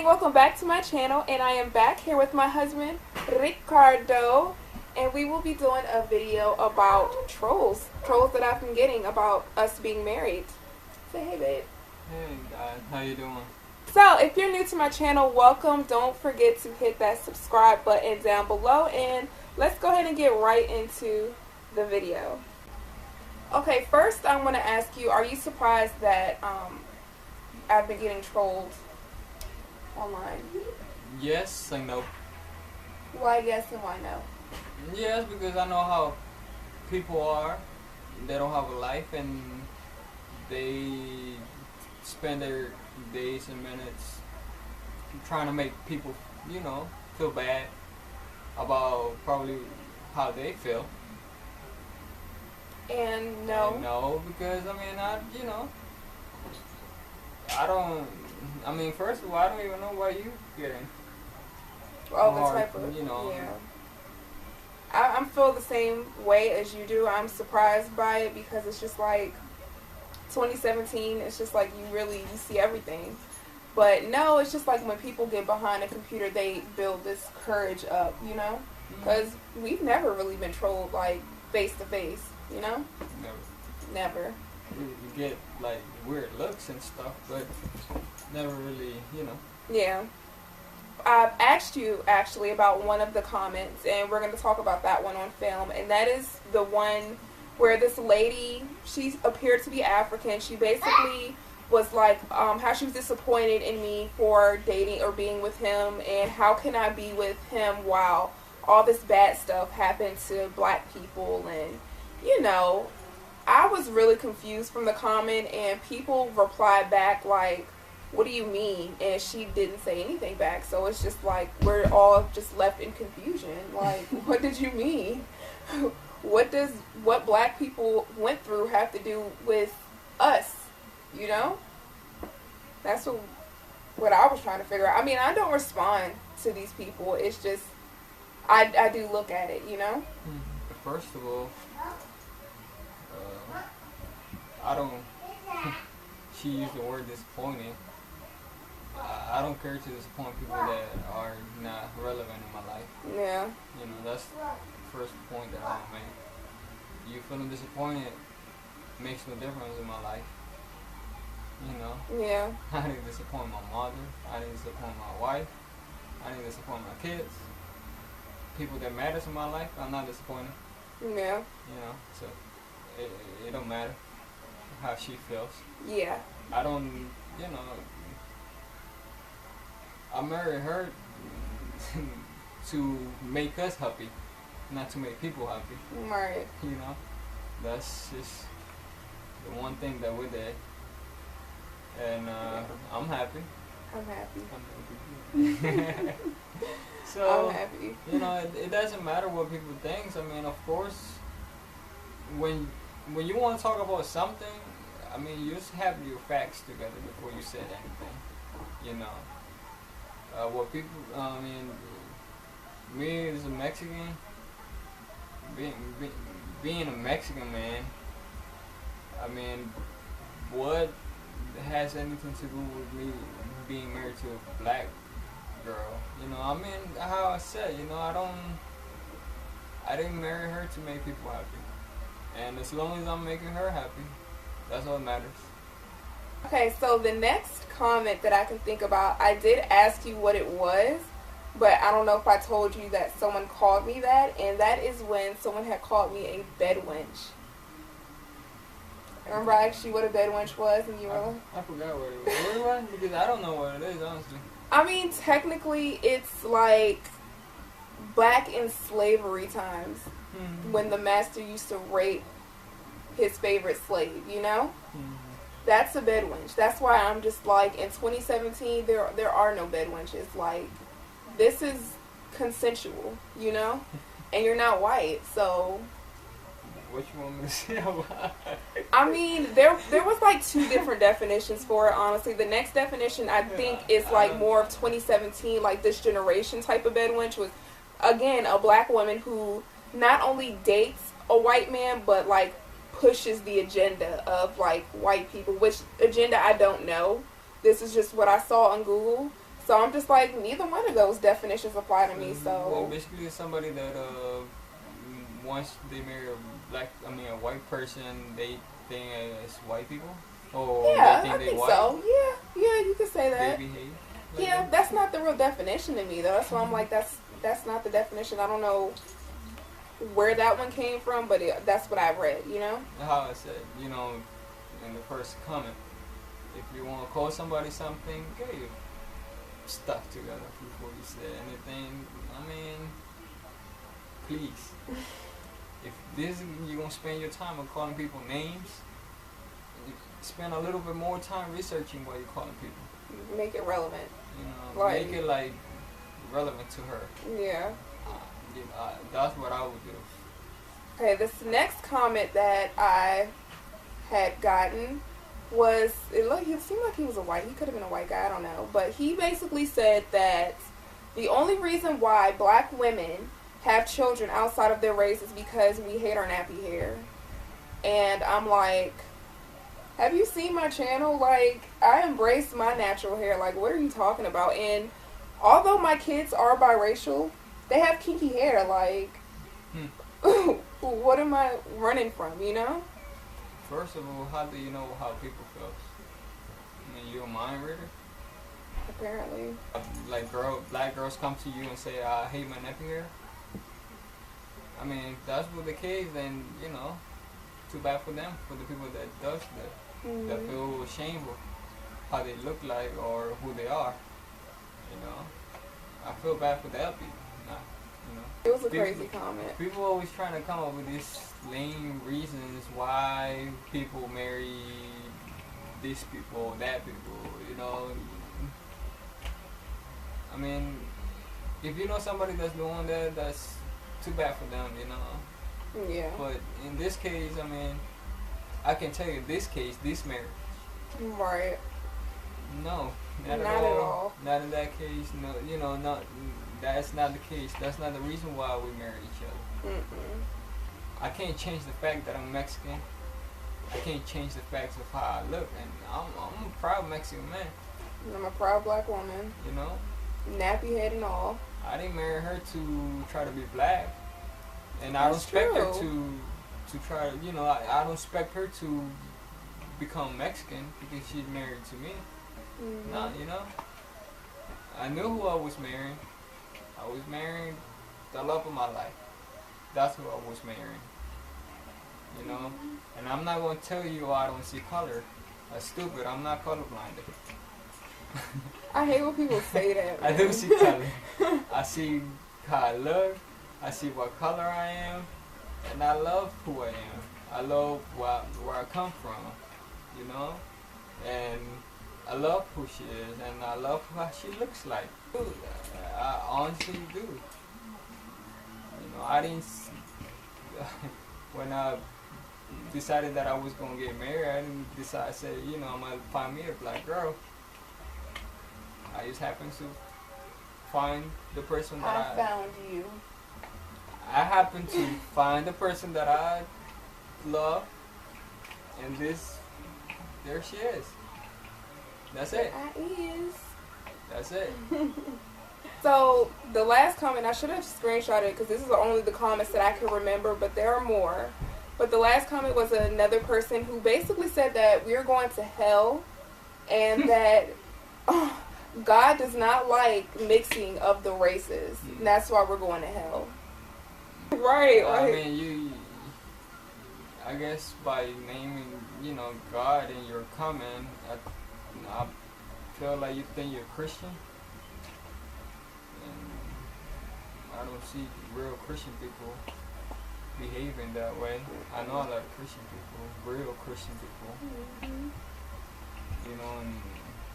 welcome back to my channel, and I am back here with my husband, Ricardo, and we will be doing a video about trolls that I've been getting about us being married. Say hey, babe. Hey guys, how you doing? So, if you're new to my channel, welcome. Don't forget to hit that subscribe button down below, and let's go ahead and get right into the video. Okay, first I want to ask you, are you surprised that I've been getting trolled online? Yes and no. Why yes and why no? Yes, because I know how people are. They don't have a life and they spend their days and minutes trying to make people, feel bad about probably how they feel. And no? And no, because first of all, I don't even know why you getting. Oh, the type of, yeah. I'm feel the same way as you do. I'm surprised by it because it's just like 2017. It's just like you see everything. But no, it's just like when people get behind a computer, they build this courage up, because we've never really been trolled like face to face, Never. You get like weird looks and stuff, but never really, Yeah. I've asked you actually about one of the comments, and we're going to talk about that one on film, and that is the one where this lady, she appeared to be African. She basically was like how she was disappointed in me for dating or being with him, and how can I be with him while all this bad stuff happened to black people. And I was really confused from the comment, and people replied back like, what do you mean? And she didn't say anything back. So it's just like we're all just left in confusion. Like, what did you mean? What black people went through have to do with us? That's what I was trying to figure out. I mean, I don't respond to these people. It's just I do look at it, First of all, I don't. She used the word disappointing. I don't care to disappoint people that are not relevant in my life. Yeah. That's the first point that I want to make. You feeling disappointed makes no difference in my life. Yeah. I didn't disappoint my mother. I didn't disappoint my wife. I didn't disappoint my kids. People that matters in my life, I'm not disappointed. Yeah. So it don't matter how she feels. Yeah. I don't, I married her to make us happy, not to make people happy. Right. That's just the one thing that we did. And I'm happy. I'm happy. So, I'm happy. it doesn't matter what people think. I mean, of course, when you want to talk about something, you just have your facts together before you say anything. What people, me as a Mexican, being a Mexican man, what has anything to do with me being married to a black girl? How I said, I didn't marry her to make people happy. And as long as I'm making her happy, that's all that matters. Okay, so the next comment that I can think about, I did ask you what it was, but I don't know if I told you that someone called me that, and that is when someone had called me a bed wench. Remember I asked you what a bed wench was, and you were like... I forgot what it was. Because I don't know what it is, honestly. Technically, it's like back in slavery times, when the master used to rape his favorite slave, That's a bed wench. That's why I'm just like, in 2017, there are no bed wenches. Like, this is consensual, And you're not white, so... What you want me to say about it? There was like two different definitions for it, honestly. The next definition, I think, is like more of 2017, like this generation type of bed wench was, again, a black woman who not only dates a white man, but like pushes the agenda of like white people, which agenda I don't know. This is just what I saw on Google. So I'm just like, neither one of those definitions apply to me. So well, basically, it's somebody that once they marry a white person, they think as white people, or yeah, they think I they think white. so. Yeah, you could say that. They behave. Like Yeah, that. that's not the real definition to me, though. That's why I'm like, that's not the definition. I don't know where that one came from, but that's what I read. You know. How I said, in the first comment, if you want to call somebody something, get your stuff together before you say anything. I mean, please. If you're gonna spend your time on calling people names, you spend a little bit more time researching what you're calling people. Make it relevant. Make it like relevant to her. Yeah. That's what I would do. Okay, this next comment that I had gotten was, it seemed like he was he could have been a white guy, I don't know, but he basically said that the only reason why black women have children outside of their race is because we hate our nappy hair. And I'm like, have you seen my channel? Like, I embrace my natural hair. Like, what are you talking about? And although my kids are biracial, they have kinky hair. Like, what am I running from, First of all, how do you know how people feel? I mean, you a mind reader? Apparently. Like, black girls come to you and say, I hate my nappy hair. I mean, if that's what the case, then, too bad for them, for the people that does that. Mm-hmm. That feel ashamed of how they look like or who they are. I feel bad for that people. It was a crazy comment. People always trying to come up with these lame reasons why people marry these people, that people, I mean, if you know somebody that's doing that, that's too bad for them, Yeah. But in this case, I mean, I can tell you this marriage. Right. No, not at at all. all. Not in that case. No, that's not the case. That's not the reason why we marry each other. Mm-mm. I can't change the fact that I'm Mexican. I can't change the facts of how I look, and I'm a proud Mexican man. I'm a proud black woman. Nappy head and all. I didn't marry her to try to be black, and I don't expect her to try to, I don't expect her to become Mexican because she's married to me. Mm-hmm. No, I knew who I was marrying. I was marrying the love of my life. That's who I was marrying. And I'm not going to tell you I don't see color. That's stupid. I'm not colorblind. I hate when people say that. I do see color. I see how I look. I see what color I am. And I love who I am. I love where I come from. And I love who she is. And I love how she looks like. I honestly do. I didn't... when I decided that I was going to get married, I didn't decide, say, I'm going to find me a black girl. I just happened to find the person that I found you. I happened to find the person that I love, and there she is. That's it. That's it. So, the last comment, I should have screenshotted it because this is only the comments that I can remember, but there are more. But the last comment was another person who basically said that we're going to hell and that God does not like mixing of the races. And that's why we're going to hell. Right. I mean, I guess by naming, God in your comment, I feel like you think you're Christian. I don't see real Christian people behaving that way. I know a lot of Christian people, real Christian people, and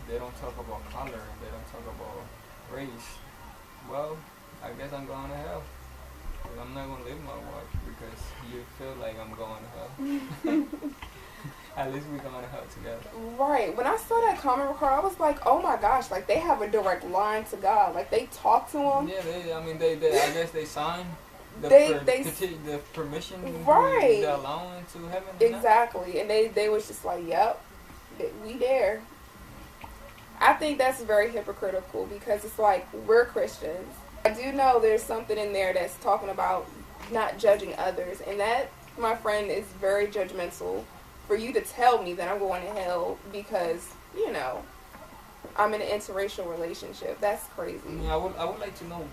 they don't talk about color, they don't talk about race. Well, I guess I'm going to hell. I'm not going to live my life because you feel like I'm going to hell. At least we're going to hell together. Right. When I saw that comment record, I was like, oh my gosh, like they have a direct line to God. Like they talk to him. Yeah, they I guess they signed the permission, right, the allowing to heaven. Exactly. And they was just like, yep, we there. I think that's very hypocritical because it's like, we're Christians. I do know there's something in there that's talking about not judging others, and that, my friend, is very judgmental. For you to tell me that I'm going to hell because, you know, I'm in an interracial relationship, that's crazy. Yeah, I would like to know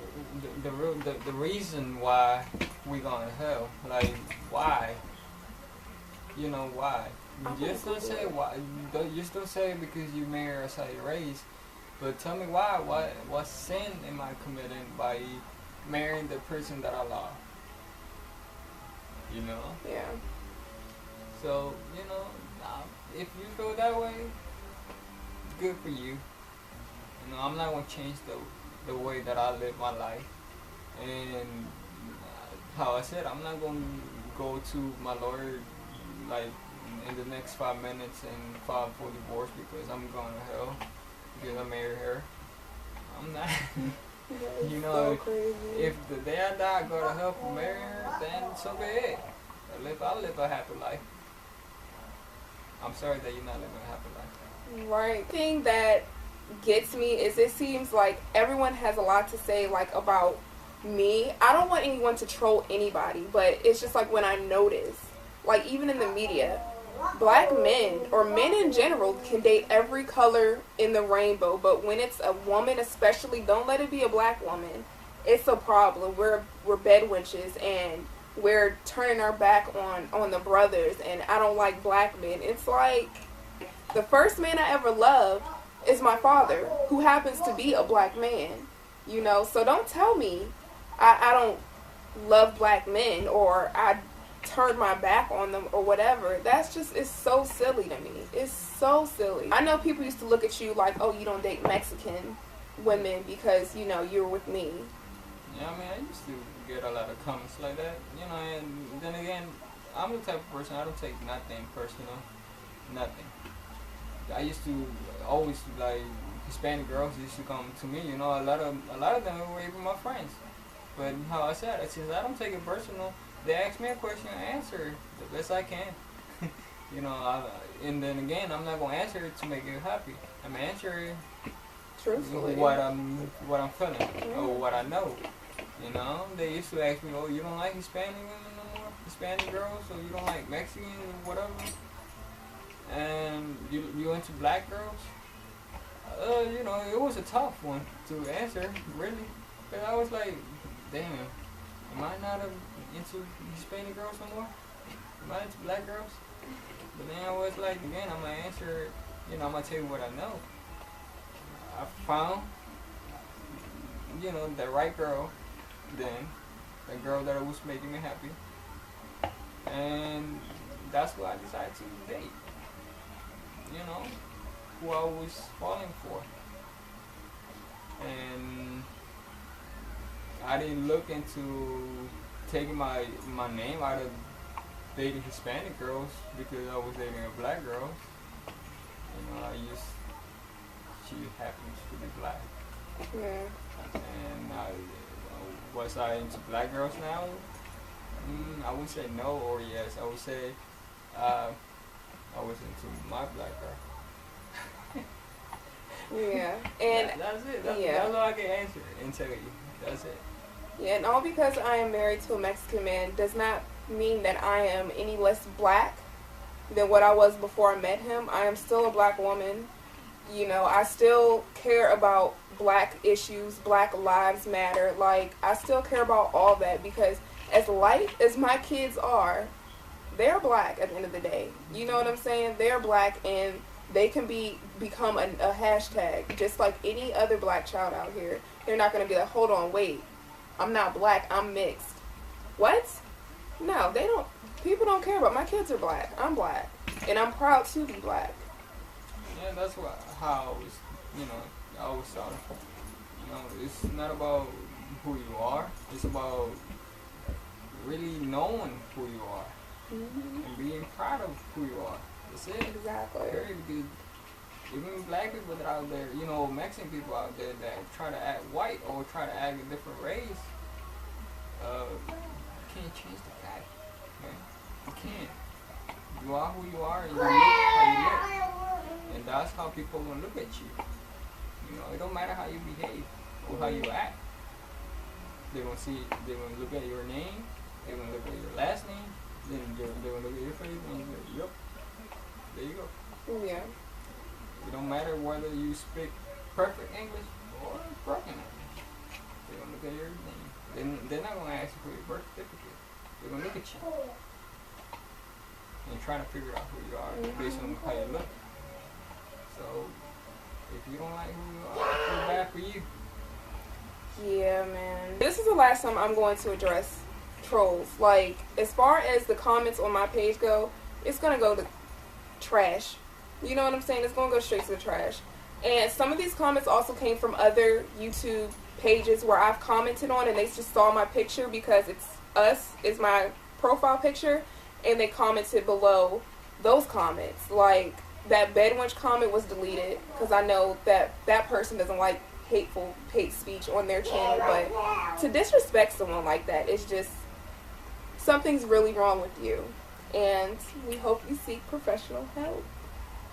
the reason why we going to hell. Like, why? You know, why? You just don't say why. You just don't say because you marry a side race. But tell me why. What sin am I committing by marrying the person that I love? You know? Yeah. So, you know, if you feel that way, good for you. You know, I'm not going to change the way that I live my life. And how I said, I'm not going to go to my lawyer, like, in the next 5 minutes and file for divorce because I'm going to hell because I married her. I'm not. You know, so crazy. If the day I die, I go to hell for marrying her, then so be it. I'll live a happy life. I'm sorry that you're not living a happy life. Right. The thing that gets me is it seems like everyone has a lot to say, like, about me. I don't want anyone to troll anybody, but it's just like when I notice, like, even in the media, black men or men in general can date every color in the rainbow, but when it's a woman especially, don't let it be a black woman, it's a problem. We're bed wenches and we're turning our back on the brothers, and I don't like black men. It's like, the first man I ever loved is my father, who happens to be a black man, you know, so don't tell me I don't love black men or I turned my back on them or whatever. That's just, it's so silly to me. It's so silly. I know people used to look at you like, oh, you don't date Mexican women because, you know, you're with me. Yeah, I mean, I used to get a lot of comments like that, you know, and then again, I'm the type of person, I don't take nothing personal, nothing. I used to always, like, Hispanic girls used to come to me, you know, a lot of them were even my friends. But how I said, since I don't take it personal, they ask me a question, I answer the best I can. You know, and then again, I'm not gonna answer it to make you happy. I'm gonna answer it truthfully what I'm feeling or what I know. You know, they used to ask me, oh, you don't like Hispanic women no more, Hispanic girls, or you don't like Mexican or whatever, and you into black girls. You know, it was a tough one to answer, really, because I was like, damn, am I not into Hispanic girls no more? Am I into black girls? But then I was like, again, I'm gonna answer, you know, I'm gonna tell you what I know. I found, you know, the right girl then, the girl that was making me happy, and that's who I decided to date. You know, who I was falling for. And I didn't look into taking my name out of dating Hispanic girls because I was dating a black girl. You know, she happens to be black. Yeah. And was I into black girls now? I would say no or yes. I would say I was into my black girl. Yeah, and that's it. Yeah. That's all I can answer and tell you. That's it. Yeah, and all because I am married to a Mexican man does not mean that I am any less black than what I was before I met him. I am still a black woman. You know, I still care about black issues, Black Lives Matter. Like, I still care about all that because as light as my kids are, they're black at the end of the day. You know what I'm saying? They're black and they can become a hashtag just like any other black child out here. They're not going to be like, hold on, wait. I'm not black, I'm mixed. What? No, they don't. People don't care about. My kids are black. I'm black. And I'm proud to be black. Yeah, that's how I was, you know, I always thought. You know, it's not about who you are. It's about really knowing who you are. Mm-hmm. And being proud of who you are. That's it. Exactly. Very good. Even black people that are out there, you know, Mexican people out there that try to act white or try to act a different race, you can't change the fact, man. You can't. You are who you are and you look how you look. And that's how people are going to look at you. You know, it don't matter how you behave or how you act. They're gonna look at your name, they're gonna look at your last name, then they're gonna look at your face and you're like, yup, there you go. Yeah. It don't matter whether you speak perfect English or broken English. They're gonna look at your name. Then they're not gonna ask you for your birth certificate. They're gonna look at you and try to figure out who you are based on how you look. So if you don't like who you are, I feel bad for you. Yeah, man. This is the last time I'm going to address trolls. Like, as far as the comments on my page go, it's gonna go to trash. You know what I'm saying? It's gonna go straight to the trash. And some of these comments also came from other YouTube pages where I've commented on, and they just saw my picture because it's my profile picture, and they commented below those comments. Like, that Bedwench comment was deleted because I know that that person doesn't like hate speech on their channel, but to disrespect someone like that is just, something's really wrong with you, and we hope you seek professional help.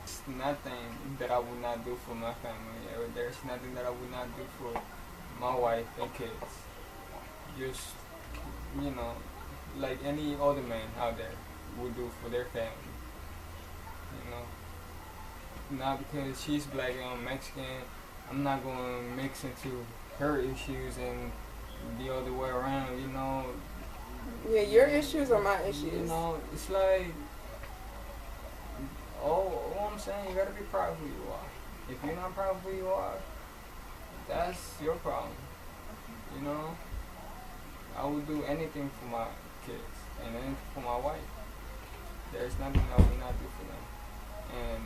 There's nothing that I would not do for my family, or there's nothing that I would not do for my wife and kids. Just, you know, like any other man out there would do for their family. You know, not because she's black and I'm Mexican, I'm not going to mix into her issues and the other way around, you know. Yeah, your issues are my issues. You know, it's like, all I'm saying, you got to be proud of who you are. If you're not proud of who you are, that's your problem. You know, I would do anything for my kids and anything for my wife. There's nothing I would not do for them. And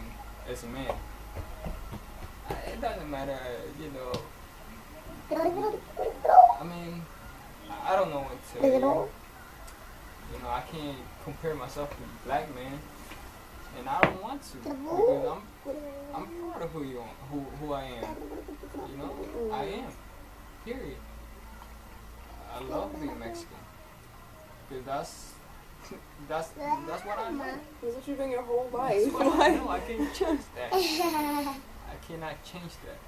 as a man, it doesn't matter, you know. I mean, I don't know what to say. You know, I can't compare myself to a black man, and I don't want to because I'm proud of who I am. You know, I am. Period. I love being Mexican because that's what I know. That's what you've been your whole life. That's what I know. I can't change that. I cannot change that.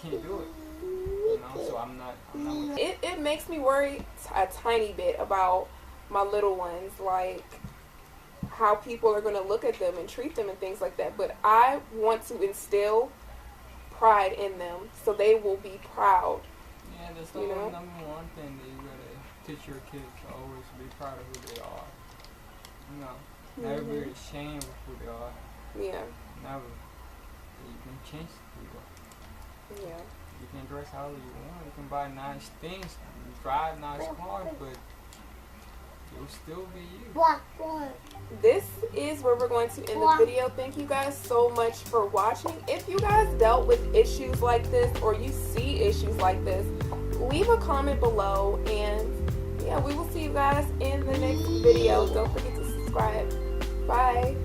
Can't do it. You know, so I'm not with It makes me worry a tiny bit about my little ones, like how people are going to look at them and treat them and things like that. But I want to instill pride in them so they will be proud. Yeah, that's the number one thing that you gotta teach your kids to always be proud of who they are. You know, never be ashamed of who they are. Yeah. Never. You can change who you are. Yeah. You can dress however you want. You can buy nice things, drive nice cars, but you'll still be you. This is where we're going to end the video. Thank you guys so much for watching. If you guys dealt with issues like this or you see issues like this, leave a comment below, and yeah, we will see you guys in the next video. Don't forget to subscribe. Bye.